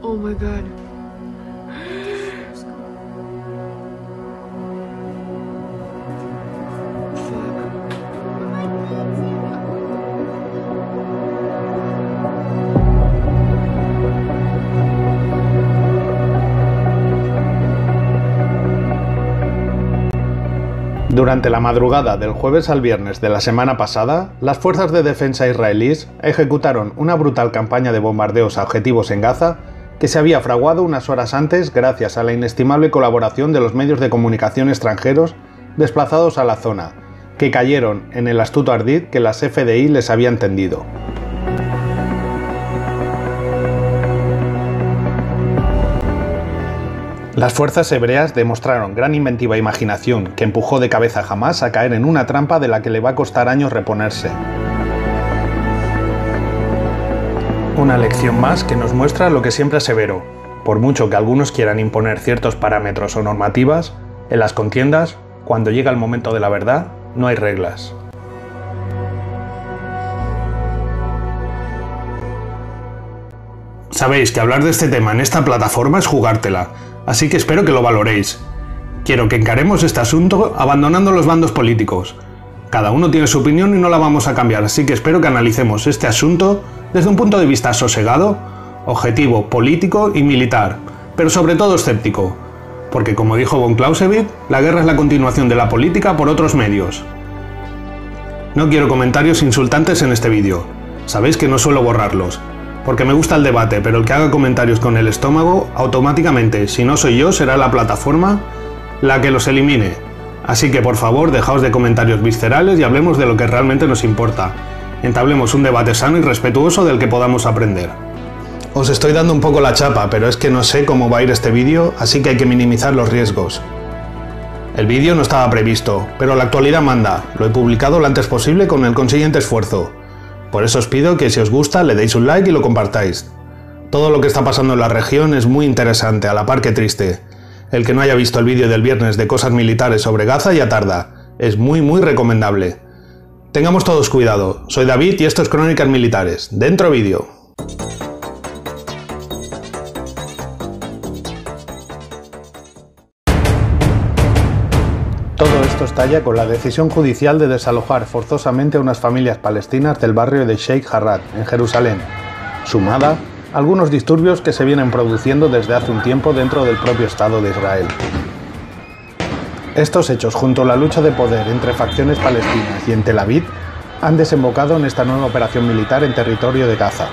Oh my God. Durante la madrugada del jueves al viernes de la semana pasada, las fuerzas de defensa israelíes ejecutaron una brutal campaña de bombardeos a objetivos en Gaza que se había fraguado unas horas antes gracias a la inestimable colaboración de los medios de comunicación extranjeros desplazados a la zona, que cayeron en el astuto ardid que las FDI les habían tendido. Las fuerzas hebreas demostraron gran inventiva e imaginación que empujó de cabeza a Hamás a caer en una trampa de la que le va a costar años reponerse. Una lección más que nos muestra lo que siempre asevero: por mucho que algunos quieran imponer ciertos parámetros o normativas, en las contiendas, cuando llega el momento de la verdad, no hay reglas. Sabéis que hablar de este tema en esta plataforma es jugártela, así que espero que lo valoréis. Quiero que encaremos este asunto abandonando los bandos políticos. Cada uno tiene su opinión y no la vamos a cambiar, así que espero que analicemos este asunto desde un punto de vista sosegado, objetivo, político y militar, pero sobre todo escéptico, porque como dijo von Clausewitz, la guerra es la continuación de la política por otros medios. No quiero comentarios insultantes en este vídeo, sabéis que no suelo borrarlos, porque me gusta el debate, pero el que haga comentarios con el estómago, automáticamente, si no soy yo, será la plataforma la que los elimine. Así que por favor, dejaos de comentarios viscerales y hablemos de lo que realmente nos importa. Entablemos un debate sano y respetuoso del que podamos aprender. Os estoy dando un poco la chapa, pero es que no sé cómo va a ir este vídeo, así que hay que minimizar los riesgos. El vídeo no estaba previsto, pero la actualidad manda. Lo he publicado lo antes posible con el consiguiente esfuerzo. Por eso os pido que si os gusta le deis un like y lo compartáis. Todo lo que está pasando en la región es muy interesante, a la par que triste. El que no haya visto el vídeo del viernes de cosas militares sobre Gaza ya tarda. Es muy recomendable. Tengamos todos cuidado. Soy David y esto es Crónicas Militares. ¡Dentro vídeo! Todo esto estalla con la decisión judicial de desalojar forzosamente a unas familias palestinas del barrio de Sheikh Jarrah, en Jerusalén, sumada a algunos disturbios que se vienen produciendo desde hace un tiempo dentro del propio Estado de Israel. Estos hechos, junto a la lucha de poder entre facciones palestinas y en Tel Aviv, han desembocado en esta nueva operación militar en territorio de Gaza.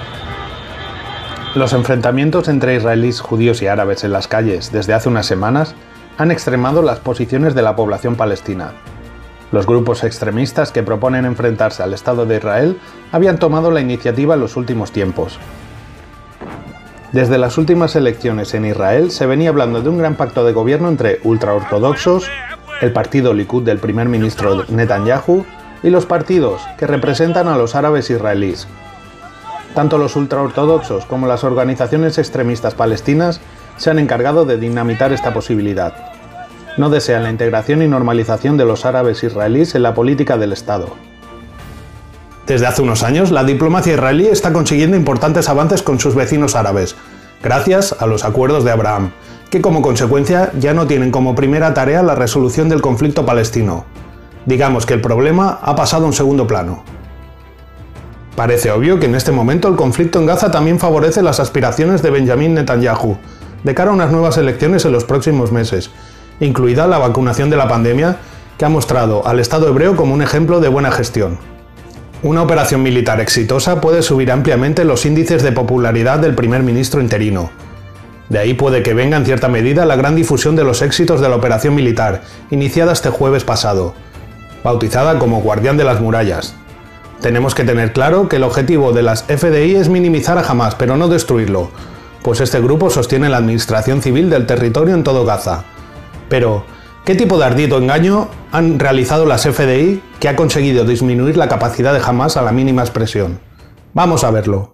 Los enfrentamientos entre israelíes, judíos y árabes en las calles desde hace unas semanas han extremado las posiciones de la población palestina. Los grupos extremistas que proponen enfrentarse al Estado de Israel habían tomado la iniciativa en los últimos tiempos. Desde las últimas elecciones en Israel se venía hablando de un gran pacto de gobierno entre ultraortodoxos, el partido Likud del primer ministro Netanyahu y los partidos que representan a los árabes israelíes. Tanto los ultraortodoxos como las organizaciones extremistas palestinas se han encargado de dinamitar esta posibilidad. No desean la integración y normalización de los árabes israelíes en la política del Estado. Desde hace unos años, la diplomacia israelí está consiguiendo importantes avances con sus vecinos árabes, gracias a los acuerdos de Abraham, que como consecuencia ya no tienen como primera tarea la resolución del conflicto palestino. Digamos que el problema ha pasado a un segundo plano. Parece obvio que en este momento el conflicto en Gaza también favorece las aspiraciones de Benjamin Netanyahu, de cara a unas nuevas elecciones en los próximos meses, incluida la vacunación de la pandemia, que ha mostrado al Estado hebreo como un ejemplo de buena gestión. Una operación militar exitosa puede subir ampliamente los índices de popularidad del primer ministro interino. De ahí puede que venga en cierta medida la gran difusión de los éxitos de la operación militar, iniciada este jueves pasado, bautizada como Guardián de las Murallas. Tenemos que tener claro que el objetivo de las FDI es minimizar a Hamás, pero no destruirlo, pues este grupo sostiene la administración civil del territorio en todo Gaza. Pero, ¿qué tipo de ardid o engaño han realizado las FDI que ha conseguido disminuir la capacidad de Hamás a la mínima expresión? Vamos a verlo.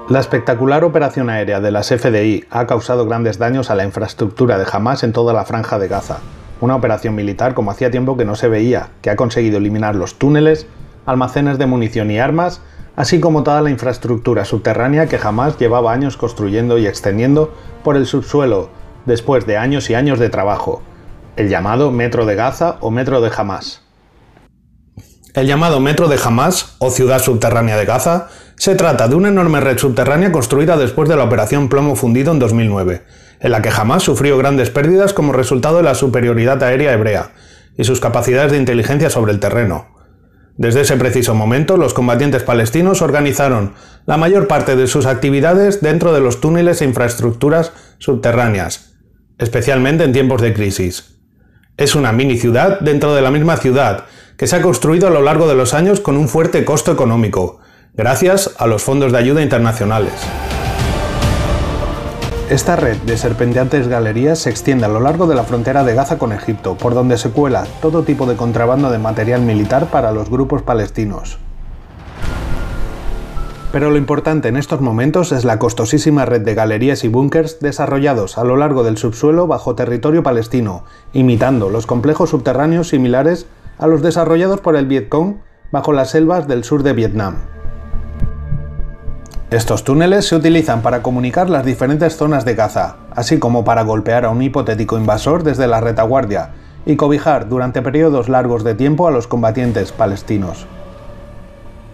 La espectacular operación aérea de las FDI ha causado grandes daños a la infraestructura de Hamás en toda la franja de Gaza. Una operación militar como hacía tiempo que no se veía, que ha conseguido eliminar los túneles, almacenes de munición y armas, así como toda la infraestructura subterránea que Hamás llevaba años construyendo y extendiendo por el subsuelo, después de años y años de trabajo, el llamado Metro de Gaza o Metro de Hamás. El llamado Metro de Hamás, o Ciudad Subterránea de Gaza, se trata de una enorme red subterránea construida después de la Operación Plomo Fundido en 2009, en la que Hamás sufrió grandes pérdidas como resultado de la superioridad aérea hebrea y sus capacidades de inteligencia sobre el terreno. Desde ese preciso momento, los combatientes palestinos organizaron la mayor parte de sus actividades dentro de los túneles e infraestructuras subterráneas, especialmente en tiempos de crisis. Es una mini ciudad dentro de la misma ciudad, que se ha construido a lo largo de los años con un fuerte costo económico, gracias a los fondos de ayuda internacionales. Esta red de serpenteantes galerías se extiende a lo largo de la frontera de Gaza con Egipto, por donde se cuela todo tipo de contrabando de material militar para los grupos palestinos. Pero lo importante en estos momentos es la costosísima red de galerías y búnkers desarrollados a lo largo del subsuelo bajo territorio palestino, imitando los complejos subterráneos similares a los desarrollados por el Vietcong bajo las selvas del sur de Vietnam. Estos túneles se utilizan para comunicar las diferentes zonas de Gaza, así como para golpear a un hipotético invasor desde la retaguardia y cobijar durante periodos largos de tiempo a los combatientes palestinos.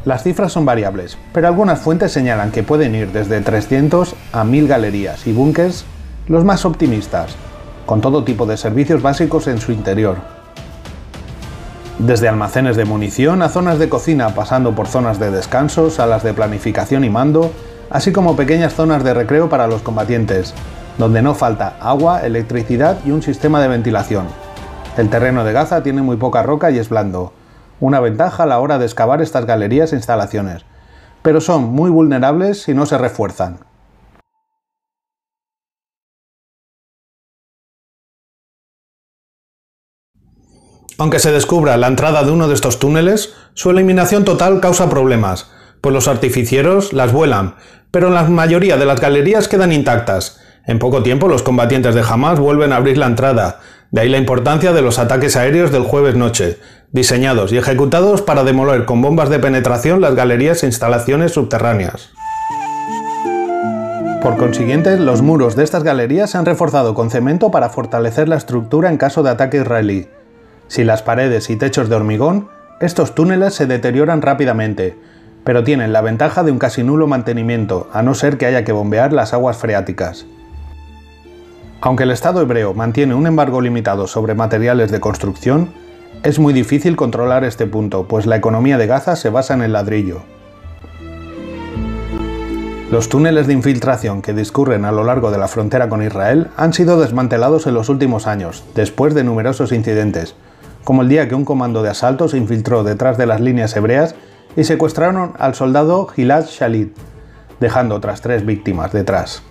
Las cifras son variables, pero algunas fuentes señalan que pueden ir desde 300 a 1000 galerías y búnkers, los más optimistas, con todo tipo de servicios básicos en su interior. Desde almacenes de munición a zonas de cocina, pasando por zonas de descanso, salas de planificación y mando, así como pequeñas zonas de recreo para los combatientes, donde no falta agua, electricidad y un sistema de ventilación. El terreno de Gaza tiene muy poca roca y es blando, una ventaja a la hora de excavar estas galerías e instalaciones, pero son muy vulnerables si no se refuerzan. Aunque se descubra la entrada de uno de estos túneles, su eliminación total causa problemas, pues los artificieros las vuelan, pero la mayoría de las galerías quedan intactas. En poco tiempo los combatientes de Hamás vuelven a abrir la entrada, de ahí la importancia de los ataques aéreos del jueves noche, diseñados y ejecutados para demoler con bombas de penetración las galerías e instalaciones subterráneas. Por consiguiente, los muros de estas galerías se han reforzado con cemento para fortalecer la estructura en caso de ataque israelí. Sin las paredes y techos de hormigón, estos túneles se deterioran rápidamente, pero tienen la ventaja de un casi nulo mantenimiento, a no ser que haya que bombear las aguas freáticas. Aunque el Estado hebreo mantiene un embargo limitado sobre materiales de construcción, es muy difícil controlar este punto, pues la economía de Gaza se basa en el ladrillo. Los túneles de infiltración que discurren a lo largo de la frontera con Israel han sido desmantelados en los últimos años, después de numerosos incidentes, como el día que un comando de asalto se infiltró detrás de las líneas hebreas y secuestraron al soldado Gilad Shalit, dejando otras 3 víctimas detrás.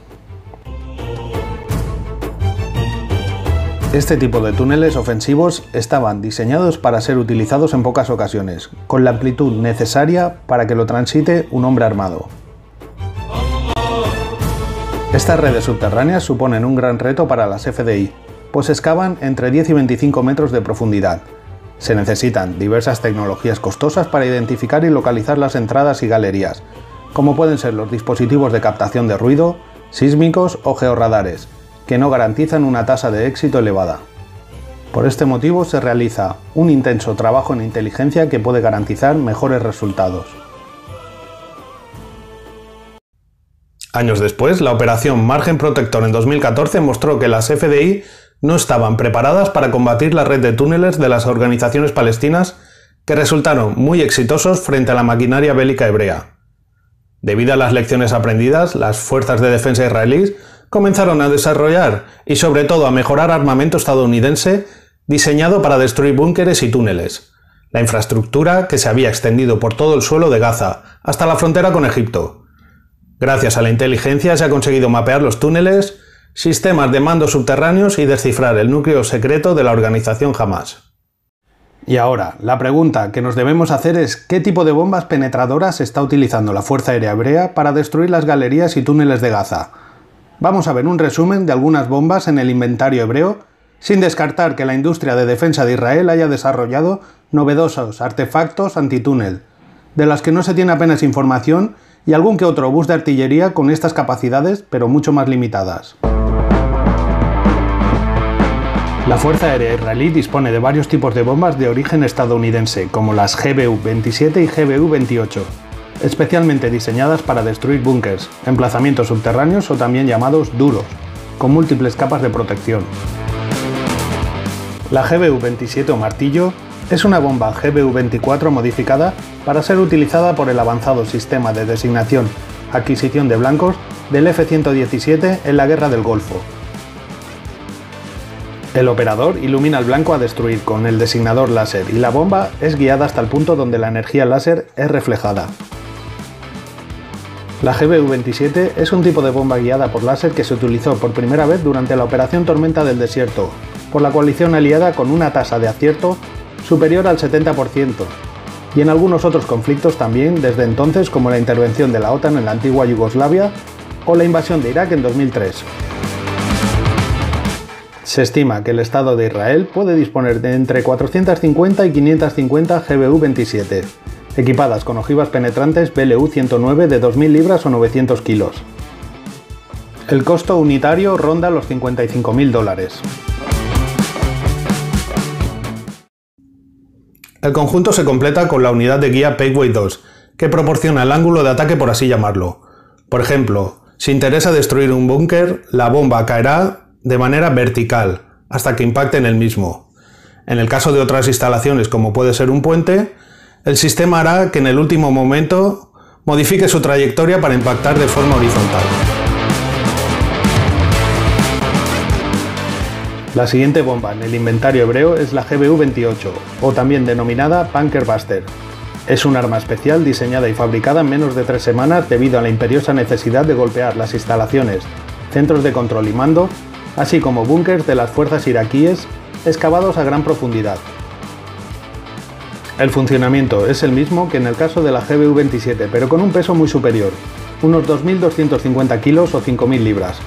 Este tipo de túneles ofensivos estaban diseñados para ser utilizados en pocas ocasiones, con la amplitud necesaria para que lo transite un hombre armado. Estas redes subterráneas suponen un gran reto para las FDI, pues excavan entre 10 y 25 metros de profundidad. Se necesitan diversas tecnologías costosas para identificar y localizar las entradas y galerías, como pueden ser los dispositivos de captación de ruido, sísmicos o georradares, que no garantizan una tasa de éxito elevada. Por este motivo se realiza un intenso trabajo en inteligencia que puede garantizar mejores resultados. Años después, la operación Margen Protector en 2014 mostró que las FDI no estaban preparadas para combatir la red de túneles de las organizaciones palestinas que resultaron muy exitosos frente a la maquinaria bélica hebrea. Debido a las lecciones aprendidas, las fuerzas de defensa israelíes comenzaron a desarrollar y sobre todo a mejorar armamento estadounidense diseñado para destruir búnkeres y túneles, la infraestructura que se había extendido por todo el suelo de Gaza hasta la frontera con Egipto. Gracias a la inteligencia se ha conseguido mapear los túneles, sistemas de mando subterráneos y descifrar el núcleo secreto de la organización Hamás. Y ahora, la pregunta que nos debemos hacer es ¿qué tipo de bombas penetradoras está utilizando la Fuerza Aérea Hebrea para destruir las galerías y túneles de Gaza? Vamos a ver un resumen de algunas bombas en el inventario hebreo, sin descartar que la industria de defensa de Israel haya desarrollado novedosos artefactos antitúnel, de las que no se tiene apenas información, y algún que otro obús de artillería con estas capacidades, pero mucho más limitadas. La Fuerza Aérea Israelí dispone de varios tipos de bombas de origen estadounidense, como las GBU-27 y GBU-28, especialmente diseñadas para destruir búnkers, emplazamientos subterráneos o también llamados duros, con múltiples capas de protección. La GBU-27 o martillo es una bomba GBU-24 modificada para ser utilizada por el avanzado sistema de designación, adquisición de blancos del F-117 en la Guerra del Golfo. El operador ilumina el blanco a destruir con el designador láser y la bomba es guiada hasta el punto donde la energía láser es reflejada. La GBU-27 es un tipo de bomba guiada por láser que se utilizó por primera vez durante la Operación Tormenta del Desierto, por la coalición aliada con una tasa de acierto superior al 70%, y en algunos otros conflictos también desde entonces, como la intervención de la OTAN en la antigua Yugoslavia o la invasión de Irak en 2003. Se estima que el Estado de Israel puede disponer de entre 450 y 550 GBU-27, equipadas con ojivas penetrantes BLU-109 de 2.000 libras o 900 kilos. El costo unitario ronda los $55.000. El conjunto se completa con la unidad de guía Paveway 2, que proporciona el ángulo de ataque, por así llamarlo. Por ejemplo, si interesa destruir un búnker, la bomba caerá de manera vertical, hasta que impacte en el mismo. En el caso de otras instalaciones, como puede ser un puente, el sistema hará que en el último momento modifique su trayectoria para impactar de forma horizontal. La siguiente bomba en el inventario hebreo es la GBU-28, o también denominada Bunker Buster. Es un arma especial diseñada y fabricada en menos de 3 semanas debido a la imperiosa necesidad de golpear las instalaciones, centros de control y mando, así como búnkers de las fuerzas iraquíes excavados a gran profundidad. El funcionamiento es el mismo que en el caso de la GBU-27, pero con un peso muy superior, unos 2.250 kilos o 5.000 libras.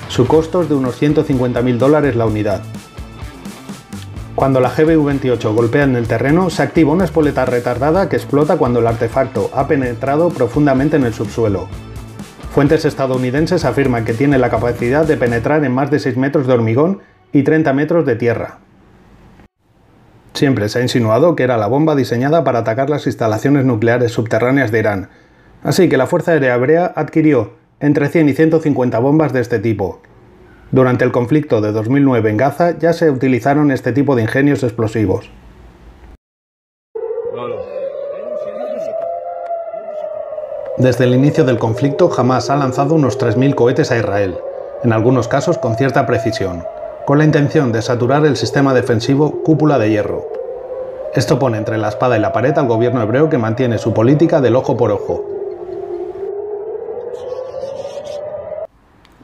Su costo es de unos $150.000 la unidad. Cuando la GBU-28 golpea en el terreno, se activa una espoleta retardada que explota cuando el artefacto ha penetrado profundamente en el subsuelo. Fuentes estadounidenses afirman que tiene la capacidad de penetrar en más de 6 metros de hormigón y 30 metros de tierra. Siempre se ha insinuado que era la bomba diseñada para atacar las instalaciones nucleares subterráneas de Irán, así que la Fuerza Aérea Hebrea adquirió entre 100 y 150 bombas de este tipo. Durante el conflicto de 2009 en Gaza ya se utilizaron este tipo de ingenios explosivos. Desde el inicio del conflicto, Hamás ha lanzado unos 3.000 cohetes a Israel, en algunos casos con cierta precisión, con la intención de saturar el sistema defensivo Cúpula de Hierro. Esto pone entre la espada y la pared al gobierno hebreo, que mantiene su política del ojo por ojo.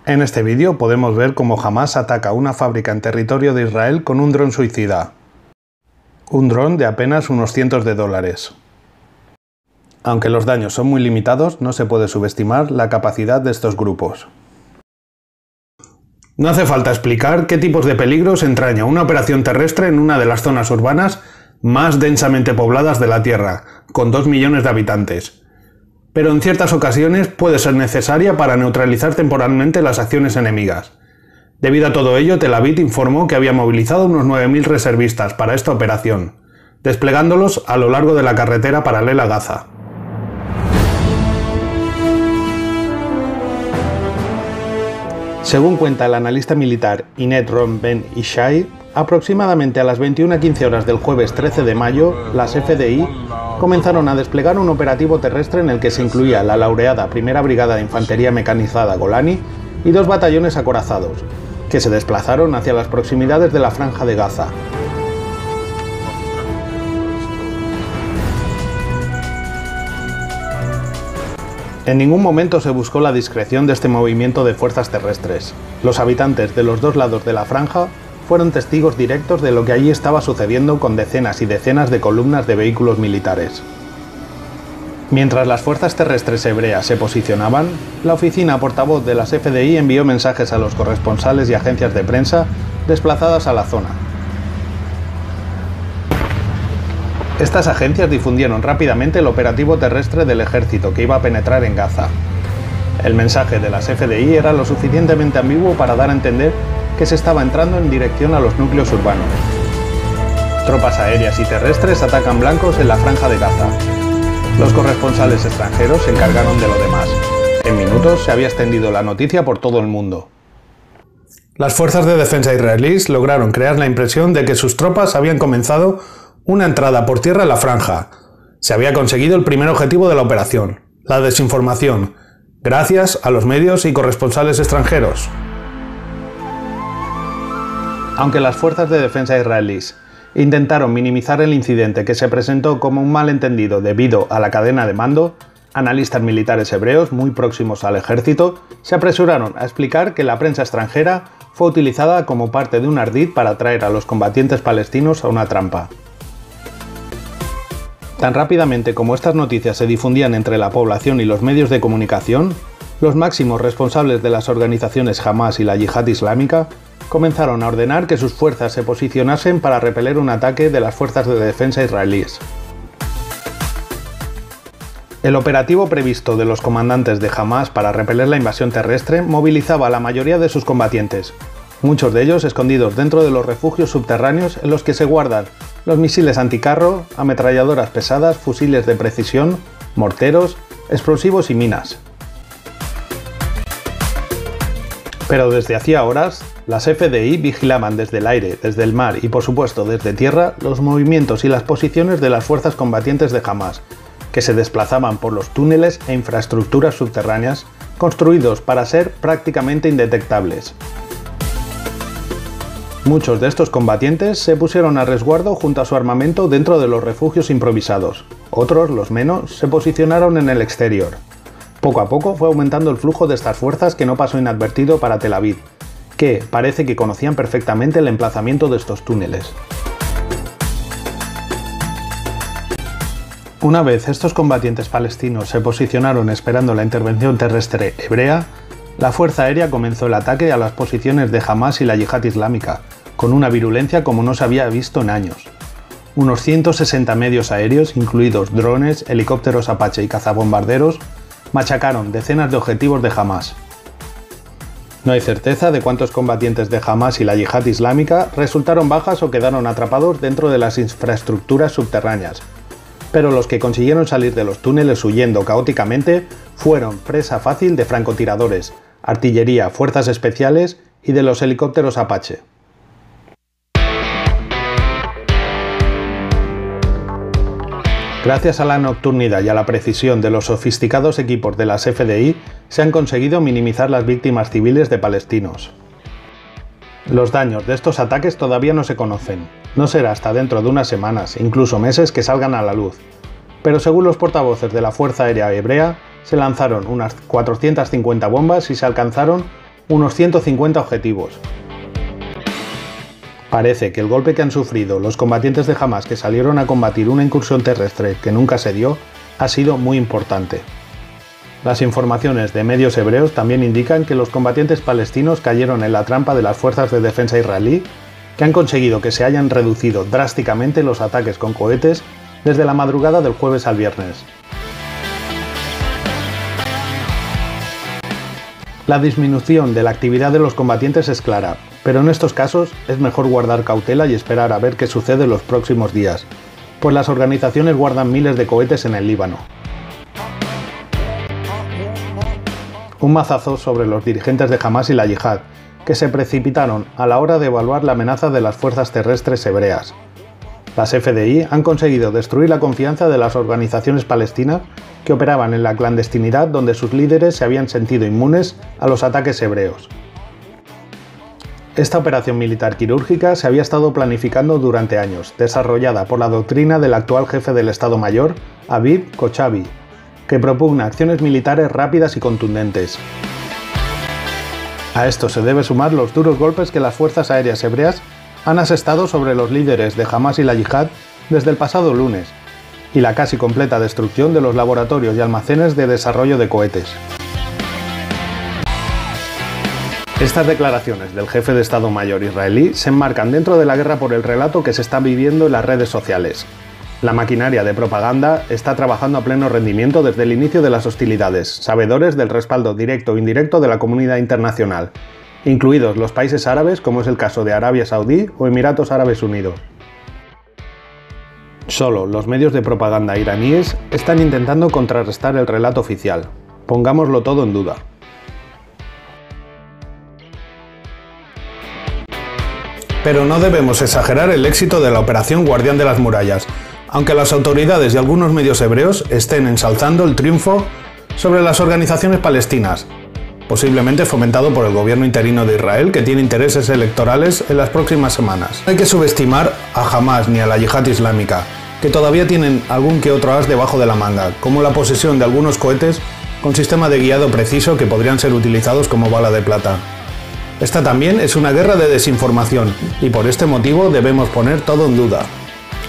En este vídeo podemos ver cómo Hamás ataca una fábrica en territorio de Israel con un dron suicida. Un dron de apenas unos cientos de dólares. Aunque los daños son muy limitados, no se puede subestimar la capacidad de estos grupos. No hace falta explicar qué tipos de peligros entraña una operación terrestre en una de las zonas urbanas más densamente pobladas de la Tierra, con 2 millones de habitantes. Pero en ciertas ocasiones puede ser necesaria para neutralizar temporalmente las acciones enemigas. Debido a todo ello, Tel Aviv informó que había movilizado unos 9.000 reservistas para esta operación, desplegándolos a lo largo de la carretera paralela a Gaza. Según cuenta el analista militar Inet Ron Ben Ishai, aproximadamente a las 21:15 horas del jueves 13 de mayo, las FDI comenzaron a desplegar un operativo terrestre en el que se incluía la laureada Primera Brigada de Infantería Mecanizada Golani y 2 batallones acorazados, que se desplazaron hacia las proximidades de la Franja de Gaza. En ningún momento se buscó la discreción de este movimiento de fuerzas terrestres. Los habitantes de los 2 lados de la franja fueron testigos directos de lo que allí estaba sucediendo, con decenas y decenas de columnas de vehículos militares. Mientras las fuerzas terrestres hebreas se posicionaban, la oficina portavoz de las FDI envió mensajes a los corresponsales y agencias de prensa desplazadas a la zona. Estas agencias difundieron rápidamente el operativo terrestre del ejército que iba a penetrar en Gaza. El mensaje de las FDI era lo suficientemente ambiguo para dar a entender que se estaba entrando en dirección a los núcleos urbanos. Tropas aéreas y terrestres atacan blancos en la franja de Gaza. Los corresponsales extranjeros se encargaron de lo demás. En minutos se había extendido la noticia por todo el mundo. Las fuerzas de defensa israelíes lograron crear la impresión de que sus tropas habían comenzado una entrada por tierra en la franja. Se había conseguido el primer objetivo de la operación, la desinformación, gracias a los medios y corresponsales extranjeros. Aunque las fuerzas de defensa israelíes intentaron minimizar el incidente que se presentó como un malentendido debido a la cadena de mando, analistas militares hebreos muy próximos al ejército se apresuraron a explicar que la prensa extranjera fue utilizada como parte de un ardid para atraer a los combatientes palestinos a una trampa. Tan rápidamente como estas noticias se difundían entre la población y los medios de comunicación, los máximos responsables de las organizaciones Hamas y la Yihad Islámica comenzaron a ordenar que sus fuerzas se posicionasen para repeler un ataque de las fuerzas de defensa israelíes. El operativo previsto de los comandantes de Hamas para repeler la invasión terrestre movilizaba a la mayoría de sus combatientes, muchos de ellos escondidos dentro de los refugios subterráneos en los que se guardan los misiles anticarro, ametralladoras pesadas, fusiles de precisión, morteros, explosivos y minas. Pero desde hacía horas, las FDI vigilaban desde el aire, desde el mar y por supuesto desde tierra los movimientos y las posiciones de las fuerzas combatientes de Hamas, que se desplazaban por los túneles e infraestructuras subterráneas construidos para ser prácticamente indetectables. Muchos de estos combatientes se pusieron a resguardo junto a su armamento dentro de los refugios improvisados. Otros, los menos, se posicionaron en el exterior. Poco a poco fue aumentando el flujo de estas fuerzas que no pasó inadvertido para Tel Aviv, que parece que conocían perfectamente el emplazamiento de estos túneles. Una vez estos combatientes palestinos se posicionaron esperando la intervención terrestre hebrea, la Fuerza Aérea comenzó el ataque a las posiciones de Hamas y la Yihad Islámica, con una virulencia como no se había visto en años. Unos 160 medios aéreos, incluidos drones, helicópteros Apache y cazabombarderos, machacaron decenas de objetivos de Hamas. No hay certeza de cuántos combatientes de Hamas y la Yihad Islámica resultaron bajas o quedaron atrapados dentro de las infraestructuras subterráneas, pero los que consiguieron salir de los túneles huyendo caóticamente fueron presa fácil de francotiradores, artillería, fuerzas especiales y de los helicópteros Apache. Gracias a la nocturnidad y a la precisión de los sofisticados equipos de las FDI, se han conseguido minimizar las víctimas civiles de palestinos. Los daños de estos ataques todavía no se conocen. No será hasta dentro de unas semanas, incluso meses, que salgan a la luz. Pero según los portavoces de la Fuerza Aérea Hebrea, se lanzaron unas 450 bombas y se alcanzaron unos 150 objetivos. Parece que el golpe que han sufrido los combatientes de Hamas que salieron a combatir una incursión terrestre que nunca se dio ha sido muy importante. Las informaciones de medios hebreos también indican que los combatientes palestinos cayeron en la trampa de las fuerzas de defensa israelí, que han conseguido que se hayan reducido drásticamente los ataques con cohetes desde la madrugada del jueves al viernes. La disminución de la actividad de los combatientes es clara, pero en estos casos es mejor guardar cautela y esperar a ver qué sucede en los próximos días, pues las organizaciones guardan miles de cohetes en el Líbano. Un mazazo sobre los dirigentes de Hamas y la Yihad, que se precipitaron a la hora de evaluar la amenaza de las fuerzas terrestres hebreas. Las FDI han conseguido destruir la confianza de las organizaciones palestinas que operaban en la clandestinidad, donde sus líderes se habían sentido inmunes a los ataques hebreos. Esta operación militar quirúrgica se había estado planificando durante años, desarrollada por la doctrina del actual jefe del Estado Mayor, Aviv Kochavi, que propugna acciones militares rápidas y contundentes. A esto se debe sumar los duros golpes que las fuerzas aéreas hebreas han asestado sobre los líderes de Hamas y la Yihad desde el pasado lunes, y la casi completa destrucción de los laboratorios y almacenes de desarrollo de cohetes. Estas declaraciones del jefe de Estado Mayor israelí se enmarcan dentro de la guerra por el relato que se está viviendo en las redes sociales. La maquinaria de propaganda está trabajando a pleno rendimiento desde el inicio de las hostilidades, sabedores del respaldo directo o indirecto de la comunidad internacional, incluidos los países árabes, como es el caso de Arabia Saudí o Emiratos Árabes Unidos. Solo los medios de propaganda iraníes están intentando contrarrestar el relato oficial. Pongámoslo todo en duda. Pero no debemos exagerar el éxito de la Operación Guardián de las Murallas, aunque las autoridades y algunos medios hebreos estén ensalzando el triunfo sobre las organizaciones palestinas, posiblemente fomentado por el gobierno interino de Israel, que tiene intereses electorales en las próximas semanas. No hay que subestimar a Hamas ni a la Yihad Islámica, que todavía tienen algún que otro as debajo de la manga, como la posesión de algunos cohetes con sistema de guiado preciso que podrían ser utilizados como bala de plata. Esta también es una guerra de desinformación, y por este motivo debemos poner todo en duda.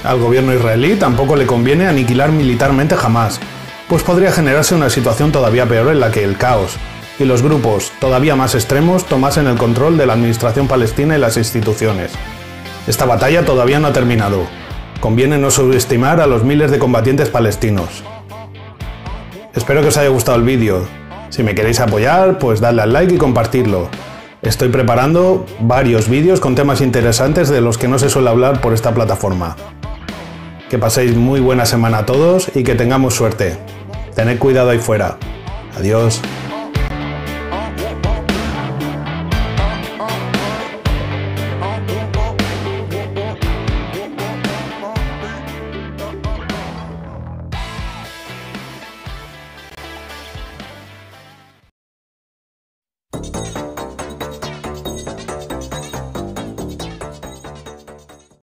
Al gobierno israelí tampoco le conviene aniquilar militarmente Hamas, pues podría generarse una situación todavía peor en la que el caos y los grupos todavía más extremos tomasen el control de la administración palestina y las instituciones. Esta batalla todavía no ha terminado. Conviene no subestimar a los miles de combatientes palestinos. Espero que os haya gustado el vídeo. Si me queréis apoyar, pues dadle al like y compartirlo. Estoy preparando varios vídeos con temas interesantes de los que no se suele hablar por esta plataforma. Que paséis muy buena semana a todos y que tengamos suerte. Tened cuidado ahí fuera. Adiós.